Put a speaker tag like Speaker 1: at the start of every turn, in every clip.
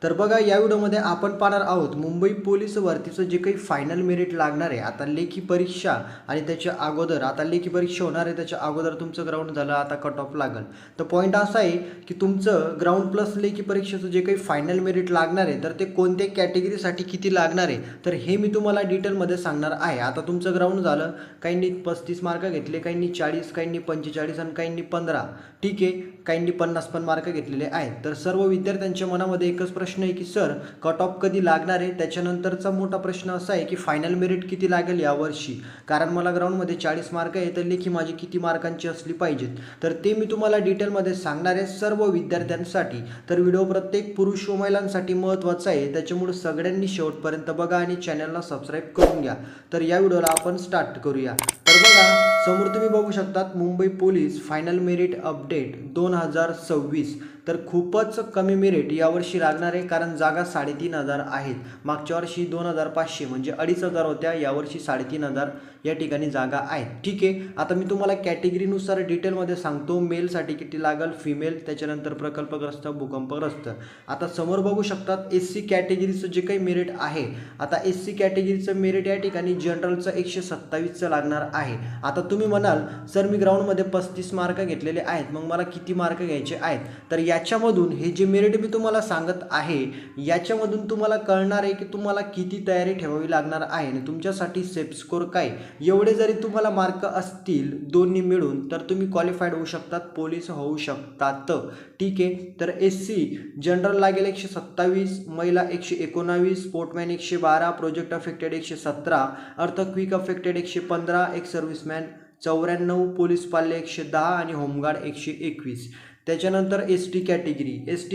Speaker 1: तर बघा या व्हिडिओमध्ये आपण पाहणार आहोत मुंबई पोलीस भरतीचं जे काही फायनल मेरिट लागणार आहे। आता लेखी परीक्षा आणि त्याच्या अगोदर आता लेखी परीक्षा होणार आहे, त्याच्या अगोदर तुमचं ग्राउंड झालं, आता कट ऑफ लागल। तर पॉईंट असा आहे की तुमचं ग्राउंड प्लस लेखी परीक्षेचं जे काही फायनल मेरिट लागणार आहे तर ते कोणत्या कॅटेगरीसाठी किती लागणार आहे तर हे मी तुम्हाला डिटेलमध्ये सांगणार आहे। आता तुमचं ग्राउंड झालं, काहींनी 35 मार्क घेतले, काहींनी 40, काहींनी 45 आणि काहींनी 15, ठीक आहे, काहींनी 50 पण मार्क घेतलेले आहेत। तर सर्व विद्यार्थ्यांच्या मनामध्ये एकच प्रश्न आहे की सर कट ऑफ कधी लागणार आहे। त्याच्यानंतरचा मोठा प्रश्न असा आहे की फायनल मेरिट किती लागेल यावर्षी, कारण मला ग्राउंडमध्ये 40 मार्क आहे तर लेखी माझी किती मार्कांची असली पाहिजेत तर ते मी तुम्हाला डिटेलमध्ये सांगणार आहे सर्व विद्यार्थ्यांसाठी। तर व्हिडिओ प्रत्येक पुरुष व महिलांसाठी महत्त्वाचा आहे, त्याच्यामुळे सगळ्यांनी शेवटपर्यंत बघा आणि चॅनलला सबस्क्राईब करून घ्या। तर या व्हिडिओला आपण स्टार्ट करूया। तर बघा समोर तुम्ही बघू शकतात Mumbai police final merit update 2026। तर खूपच कमी मेरिट यावर्षी लागणार आहे, कारण जागा 3500 आहेत। मागच्या वर्षी 2500 म्हणजे 2500 होत्या, यावर्षी 3500 या ठिकाणी जागा आहेत, ठीक आहे। आता मी तुम्हाला कॅटेगरीनुसार डिटेलमध्ये सांगतो, मेलसाठी किती लागल, फिमेल, त्याच्यानंतर प्रकल्पग्रस्त, भूकंपग्रस्त। आता समोर बघू शकतात SC कॅटेगरीचं जे काही मेरिट आहे। आता SC कॅटेगरीचं मेरिट या ठिकाणी जनरलचं 127चं लागणार आहे। आता तुम्ही म्हणाल सर मी ग्राउंडमध्ये 35 मार्क घेतलेले आहेत, मग मला किती मार्क घ्यायचे आहेत तर याच्यामधून हे जे मेरिट मी तुम्हाला सांगत आहे याच्यामधून तुम्हाला कळणार आहे की तुम्हाला किती तयारी ठेवावी लागणार आहे आणि तुमच्यासाठी सेफ स्कोर काय। एवढे जरी तुम्हाला मार्क असतील दोन्ही मिळून तर तुम्ही क्वालिफाईड होऊ शकतात, पोलीस होऊ शकतात, ठीक आहे। तर SC जनरल लागेल 127, महिला 119, स्पोर्टमॅन 112, प्रोजेक्ट अफेक्टेड 117, अर्थक्विक अफेक्टेड 115, एक सर्व्हिसमॅन 94, पोलीस पाल्य 110 आणि होमगार्ड 121। त्याच्यानंतर ST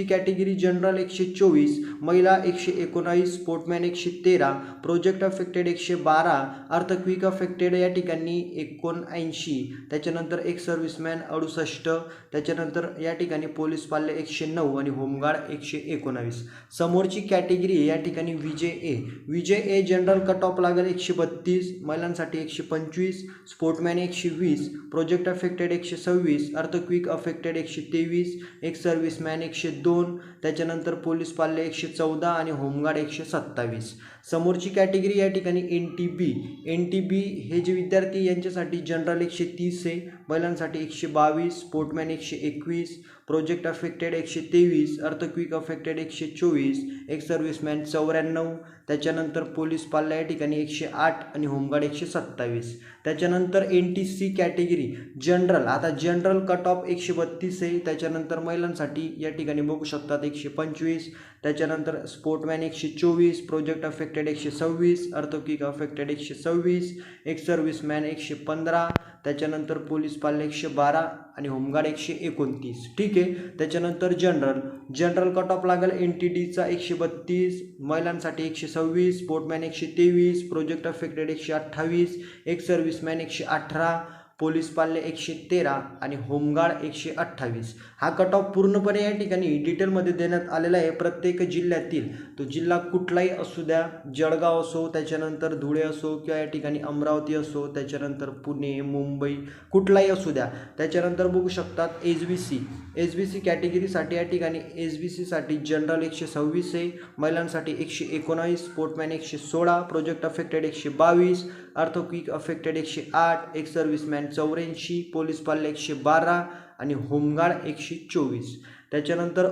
Speaker 1: कॅटेगरी जनरल 124, महिला 119, स्पोर्टमॅन 113, प्रोजेक्ट अफेक्टेड 112, अर्थक्विक अफेक्टेड या ठिकाणी 79, त्याच्यानंतर एक सर्व्हिसमॅन 68, त्याच्यानंतर या ठिकाणी पोलीस पाल्य 109 आणि होमगार्ड 119। समोरची कॅटेगरी या ठिकाणी विजय जनरल कट ऑफ लागेल 132, महिलांसाठी 125, स्पोर्टमॅन 120, प्रोजेक्ट अफेक्टेड 126, अर्थक्विक अफेक्टेड 123, एक सर्व्हिसमॅन 102, त्याच्यानंतर पोलीस पाल्य 114 आणि होमगार्ड 127। समोरची कॅटेगरी या ठिकाणी NTB हे जे विद्यार्थी यांच्यासाठी जनरल 130 आहे, महिलांसाठी 122, स्पोर्टमॅन 121, प्रोजेक्ट अफेक्टेड 123, अर्थक्विक अफेक्टेड 124, एक सर्व्हिसमॅन 94, त्याच्यानंतर पोलीस पाल्य या ठिकाणी 108 आणि होमगार्ड 127। त्याच्यानंतर NTC कॅटेगरी जनरल, आता जनरल कट ऑफ 132 आहे, त्याच्यानंतर महिलांसाठी या ठिकाणी बघू शकतात 125, त्याच्यानंतर स्पोर्टमॅन 124, प्रोजेक्ट अफेक्टेड 126, अर्थक्विक अफेक्टेड 126, एक सर्व्हिसमॅन 115, त्याच्यानंतर पोलीस पाल्य 112 आणि होमगार्ड 129, ठीक आहे। त्याच्यानंतर जनरल कट ऑफ लागेल NTDचा 132, महिलांसाठी 126, स्पोर्टमॅन 123, प्रोजेक्ट अफेक्टेड 128, एक सर्व्हिसमॅन 118, पोलीस पाल्य 113 आणि होमगार्ड 128। हा कट ऑफ पूर्णपणे या ठिकाणी डिटेलमध्ये देण्यात आलेला आहे प्रत्येक जिल्ह्यातील। तो जिल्हा कुठलाही असू द्या, जळगाव असो, त्याच्यानंतर धुळे असो किंवा या ठिकाणी अमरावती असो, त्याच्यानंतर पुणे, मुंबई, कुठलाही असू द्या। त्याच्यानंतर बघू शकतात SBC कॅटेगरीसाठी या ठिकाणी SBCसाठी जनरल 126 आहे, महिलांसाठी 119, स्पोर्टमॅन 116, प्रोजेक्ट अफेक्टेड 122, अर्थक्विक अफेक्टेड 108, एक सर्व्हिसमॅन 84, पोलीस पाल्य 112 आणि होमगार्ड 124। त्याच्यानंतर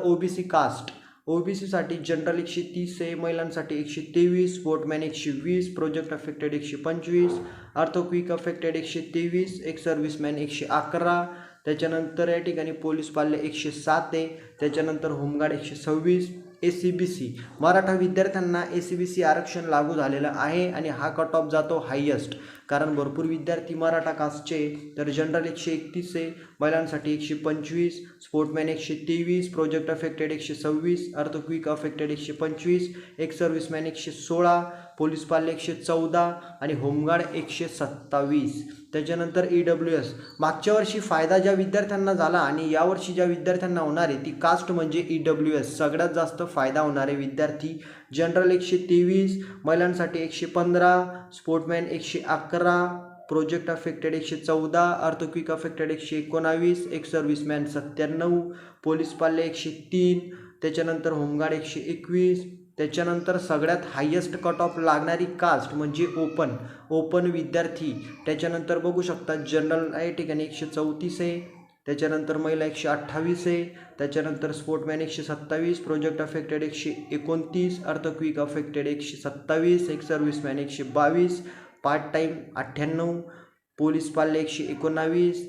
Speaker 1: OBC साठी जनरल 130 आहे, महिलांसाठी 123, स्पोर्टमॅन 120, प्रोजेक्ट अफेक्टेड 125, अर्थक्विक अफेक्टेड 123, एक सर्व्हिसमॅन 111, त्याच्यानंतर या ठिकाणी पोलीस पाल्य 107 आहे, त्याच्यानंतर होमगार्ड 126। SCBC मराठा विद्यार्थ्यांना SCBC आरक्षण लागू झालेलं आहे आणि हा कट ऑफ जातो हायेस्ट, कारण भरपूर विद्यार्थी मराठा कास्टचे। तर जनरल 131 आहे, महिलांसाठी 125, स्पोर्टमॅन 123, प्रोजेक्ट अफेक्टेड 126, अर्थक्विक अफेक्टेड 125, एक सर्व्हिसमॅन 116, पोलीस पाल्य 114 आणि होमगार्ड 127। त्याच्यानंतर EWS मागच्या वर्षी फायदा ज्या विद्यार्थ्यांना झाला आणि यावर्षी ज्या विद्यार्थ्यांना होणार आहे ती कास्ट म्हणजे EWS सगळ्यात जास्त फायदा होणारे विद्यार्थी। जनरल 123, महिलांसाठी 115, स्पोर्टमॅन 111, प्रोजेक्ट अफेक्टेड 114, अर्थक्विक अफेक्टेड 119, एक सर्व्हिसमॅन 97, पोलीस पाल्य 103, त्याच्यानंतर होमगार्ड 121, त्याच्यानंतर सगळ्यात हायेस्ट कट ऑफ लागणारी कास्ट म्हणजे ओपन विद्यार्थी, त्याच्यानंतर बघू शकता जनरल या ठिकाणी 134 आहे, त्याच्यानंतर महिला 128 आहे, त्याच्यानंतर स्पोर्टमॅन 127, प्रोजेक्ट अफेक्टेड 129, अर्थक्विक अफेक्टेड 127, एक सर्व्हिसमॅन 122, पार्ट टाईम 98, पोलीस पाल्य 119,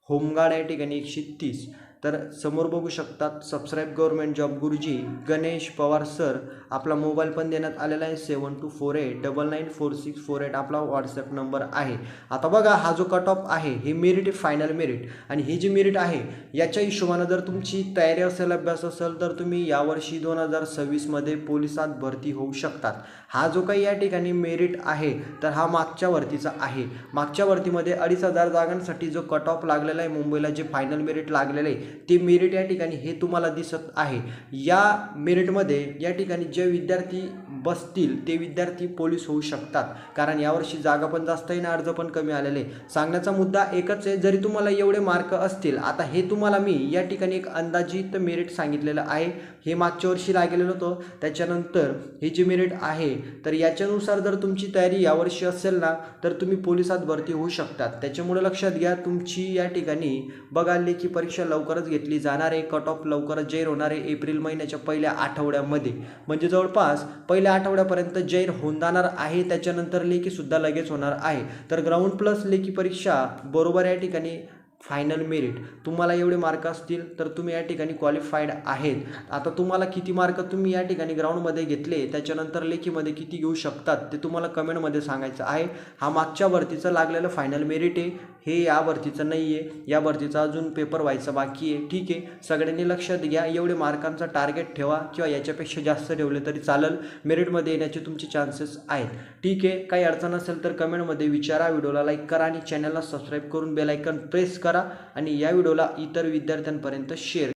Speaker 1: होमगार्ड या ठिकाणी 130. तर समोर बघू शकतात सबस्क्राईब गव्हर्नमेंट जॉब गुरुजी गणेश पवार सर. आपला मोबाईल पण देण्यात आलेला आहे 7248994648 आपला व्हॉट्सॲप नंबर आहे. आता बघा हा जो कट ऑफ आहे हे मेरिट फायनल मेरिट, आणि ही जी मेरिट आहे याच्या हिशोबानं जर तुमची तयारी असेल, अभ्यास असेल, तर तुम्ही यावर्षी 2026मध्ये पोलिसात भरती होऊ शकतात. हा जो काही या ठिकाणी मेरिट आहे तर हा मागच्या भरतीचा आहे. मागच्या भरतीमध्ये 2500 जागांसाठी जो कट ऑफ लागलेला आहे मुंबईला, जे फायनल मेरिट लागलेलं आहे ते मेरिट या ठिकाणी हे तुम्हाला दिसत आहे. या मेरिटमध्ये या ठिकाणी जे विद्यार्थी बसतील ते विद्यार्थी पोलीस होऊ शकतात, कारण यावर्षी जागा पण जास्त आहे ना अर्ज पण कमी आलेले. सांगण्याचा मुद्दा एकच आहे, जरी तुम्हाला एवढे मार्क असतील, आता हे तुम्हाला मी या ठिकाणी एक अंदाजित मेरिट सांगितलेलं आहे, हे मागच्या वर्षी लागलेलं होतं. त्याच्यानंतर हे जे मेरिट आहे तर याच्यानुसार जर तुमची तयारी यावर्षी असेल ना तर तुम्ही पोलिसात भरती होऊ शकतात. त्याच्यामुळे लक्षात घ्या, तुमची या ठिकाणी बघा लेखी परीक्षा लवकरच घेतली जाणार आहे. कट ऑफ लवकरच जाहीर होणार आहे एप्रिल महिन्याच्या पहिल्या आठवड्यामध्ये, म्हणजे जवळपास पहिल्या आठवड्यापर्यंत जाहीर होऊन जाणार आहे. त्याच्यानंतर लेखीसुद्धा लगेच होणार आहे. तर ग्राउंड प्लस लेखी परीक्षा बरोबर या ठिकाणी फायनल मेरिट, तुम्हाला एवढे मार्क असतील तर तुम्ही या ठिकाणी क्वालिफाईड आहेत. आता तुम्हाला किती मार्क तुम्ही या ठिकाणी ग्राउंडमध्ये घेतले, त्याच्यानंतर लेखीमध्ये किती घेऊ शकतात ते तुम्हाला कमेंटमध्ये सांगायचं आहे. हा मागच्या भरतीचं लागलेलं फायनल मेरिट आहे, हे या भरतीचं नाही आहे. या भरतीचा अजून पेपर व्हायचा बाकी आहे. ठीक आहे, सगळ्यांनी लक्षात घ्या, एवढे मार्कांचा टार्गेट ठेवा किंवा याच्यापेक्षा जास्त ठेवले तरी चालेल, मेरिटमध्ये येण्याचे तुमचे चान्सेस आहेत. ठीक आहे, काही अडचण असेल तर कमेंटमध्ये विचारा. व्हिडिओला लाईक करा आणि चॅनलला सबस्क्राईब करून बेल आयकॉन प्रेस करा, आणि या व्हिडिओला इतर विद्यार्थ्यांपर्यंत शेअर